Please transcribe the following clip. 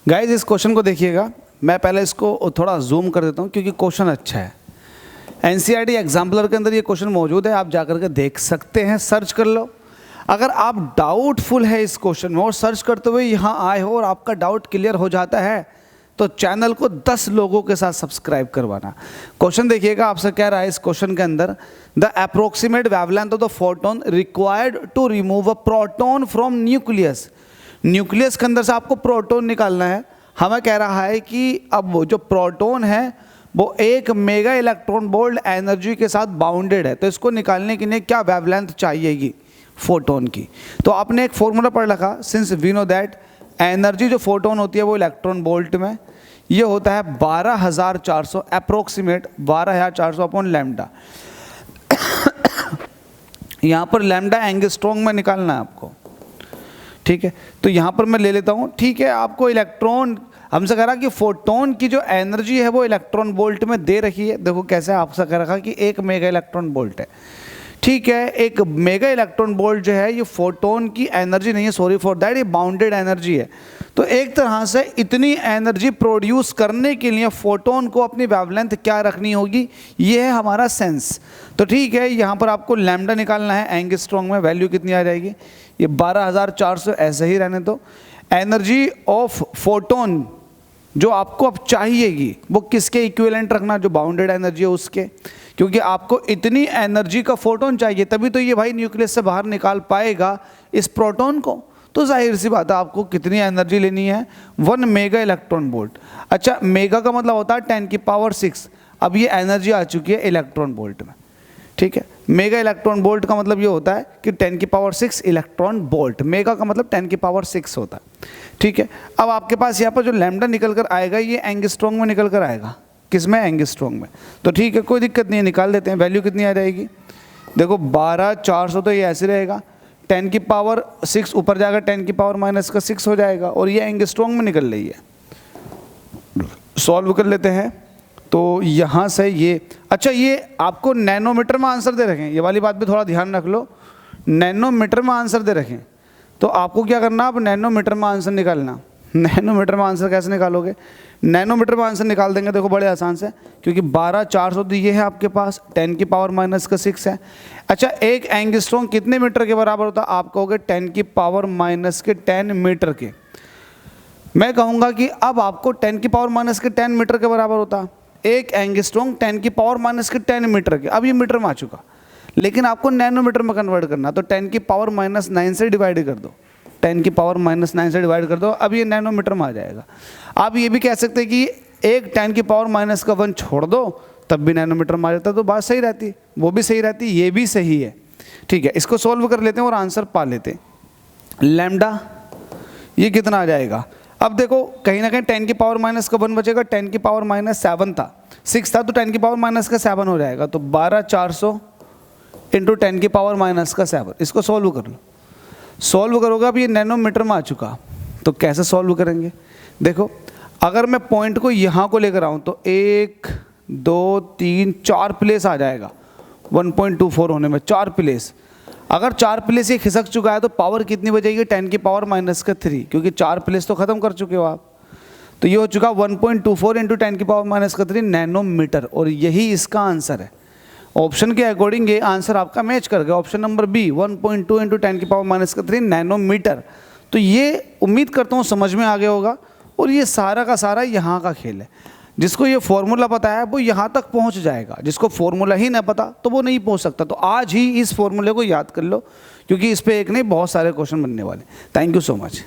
Guys इस question को देखिएगा, मैं पहले इसको थोड़ा जूम कर देता हूँ क्योंकि क्वेश्चन अच्छा है। एनसीईआरटी एग्जाम्पलर के अंदर ये क्वेश्चन मौजूद है, आप जाकर के देख सकते हैं, सर्च कर लो। अगर आप डाउटफुल है इस क्वेश्चन में और सर्च करते हुए यहाँ आए हो और आपका डाउट क्लियर हो जाता है तो चैनल को 10 लोगों के साथ सब्सक्राइब करवाना। क्वेश्चन देखिएगा, आपसे कह रहा है इस क्वेश्चन के अंदर the approximate wavelength of the photon required to remove a proton from nucleus. Nucleus के अंदर से आपको प्रोटॉन निकालना है। हमें कह रहा है कि अब वो जो प्रोटॉन है वो 1 मेगा इलेक्ट्रॉन वोल्ट एनर्जी के साथ बाउंडेड है, तो इसको निकालने के लिए क्या वेवलेंथ चाहिएगी फोटोन की। तो आपने एक फॉर्मूला पढ़ रखा, since we know that energy जो फोटोन होती है वो इलेक्ट्रॉन वोल्ट में ये होता है 12400 अप्रोक्सीमेट 12400 अपॉन लैम्डा। यहाँ पर लैम्डा एंगस्ट्रॉम में निकालना है आपको, ठीक है। तो यहाँ पर मैं ले लेता हूँ, ठीक है। आपको इलेक्ट्रॉन हमसे कह रहा कि फोटोन की जो एनर्जी है वो इलेक्ट्रॉन वोल्ट में दे रखी है। देखो कैसे आपसे कह रखा कि 1 मेगा इलेक्ट्रॉन वोल्ट है, ठीक है। 1 मेगा इलेक्ट्रॉन वोल्ट जो है ये फोटोन की एनर्जी नहीं है, सॉरी फॉर दैट, ये बाउंडेड एनर्जी है। तो एक तरह से इतनी एनर्जी प्रोड्यूस करने के लिए फोटोन को अपनी वेवलेंथ क्या रखनी होगी, ये है हमारा सेंस। तो ठीक है, यहाँ पर आपको लैम्डा निकालना है एंगस्ट्रॉम में, वैल्यू कितनी आ जाएगी, ये 12400 ऐसे ही रहने दो। एनर्जी ऑफ फोटोन जो आपको अब चाहिएगी वो किसके इक्विवेलेंट रखना, जो बाउंडेड एनर्जी है उसके, क्योंकि आपको इतनी एनर्जी का फोटोन चाहिए तभी तो ये भाई न्यूक्लियस से बाहर निकाल पाएगा इस प्रोटॉन को। तो जाहिर सी बात है आपको कितनी एनर्जी लेनी है, 1 मेगा इलेक्ट्रॉन वोल्ट। अच्छा, मेगा का मतलब होता है 10⁶। अब ये एनर्जी आ चुकी है इलेक्ट्रॉन वोल्ट में, ठीक है। मेगा इलेक्ट्रॉन वोल्ट का मतलब ये होता है कि 10⁶ इलेक्ट्रॉन वोल्ट, मेगा का मतलब 10⁶ होता है, ठीक है। अब आपके पास यहाँ पर जो लैम्डा निकल कर आएगा ये एंगस्ट्रॉम में निकल कर आएगा, किसमें, एंगस्ट्रॉम में। तो ठीक है, कोई दिक्कत नहीं है, निकाल देते हैं। वैल्यू कितनी आ जाएगी, देखो 12400 तो ये ऐसे रहेगा, 10⁶ ऊपर जाएगा, 10⁻⁻6 हो जाएगा, और ये एंगस्ट्रॉम में निकल रही है। सॉल्व कर लेते हैं। तो यहाँ से ये, अच्छा ये आपको नैनोमीटर में आंसर दे रखें, ये वाली बात भी थोड़ा ध्यान रख लो, नैनोमीटर में आंसर दे रखें। तो आपको क्या करना, आप नैनोमीटर में आंसर निकालना। नैनोमीटर में आंसर कैसे निकालोगे, नैनोमीटर में आंसर निकाल देंगे, देखो बड़े आसान से, क्योंकि 12400 दिए है आपके पास, 10⁻⁻6 है। अच्छा, एक एंगस्ट्रॉम कितने मीटर के बराबर होता है, आप कहोगे 10⁻⁻10 मीटर के। मैं कहूँगा कि अब आपको 10⁻⁻10 मीटर के बराबर होता, एक एंगस्ट्रॉम 10⁻⁻10 मीटर के। अब ये मीटर में आ चुका, लेकिन आपको नैनोमीटर में कन्वर्ट करना, तो 10⁻⁹ से डिवाइड कर दो, 10⁻⁹ से डिवाइड कर दो, अब ये नैनोमीटर में आ जाएगा। आप ये भी कह सकते हैं कि एक 10⁻⁻1 छोड़ दो तब भी नैनोमीटर में आ जाता, तो बात सही रहती, वो भी सही रहती, ये भी सही है, ठीक है। इसको सोल्व कर लेते हैं और आंसर पा लेते हैं। लैम्डा ये कितना आ जाएगा, अब देखो कहीं ना कहीं 10⁻⁻1 बचेगा, 10⁻⁻7 था, 6 था, तो 10⁻⁻7 हो जाएगा। तो 12400 इंटू 10⁻⁻7, इसको सोल्व कर लो। सॉल्व करोगे, अब ये नैनोमीटर में आ चुका, तो कैसे सॉल्व करेंगे, देखो अगर मैं पॉइंट को यहाँ को लेकर आऊँ तो 1 2 3 4 प्लेस आ जाएगा 1.24 होने में, 4 प्लेस। अगर 4 प्लेस ये खिसक चुका है तो पावर कितनी बचेगी, 10⁻⁻3, क्योंकि 4 प्लेस तो ख़त्म कर चुके हो आप। तो ये हो चुका 1.24 इंटू 10⁻⁻3 नैनोमीटर, और यही इसका आंसर है। ऑप्शन के अकॉर्डिंग ये आंसर आपका मैच कर गया, option number B 1.2 into 10⁻⁻3 nanometre. तो ये उम्मीद करता हूँ समझ में आ गया होगा, और ये सारा का सारा यहाँ का खेल है। जिसको ये फॉर्मूला पता है वो यहाँ तक पहुँच जाएगा, जिसको फॉर्मूला ही ना पता तो वो नहीं पहुँच सकता। तो आज ही इस फॉर्मूले को याद कर लो, क्योंकि इस पर एक नहीं बहुत सारे क्वेश्चन बनने वाले। Thank you so much.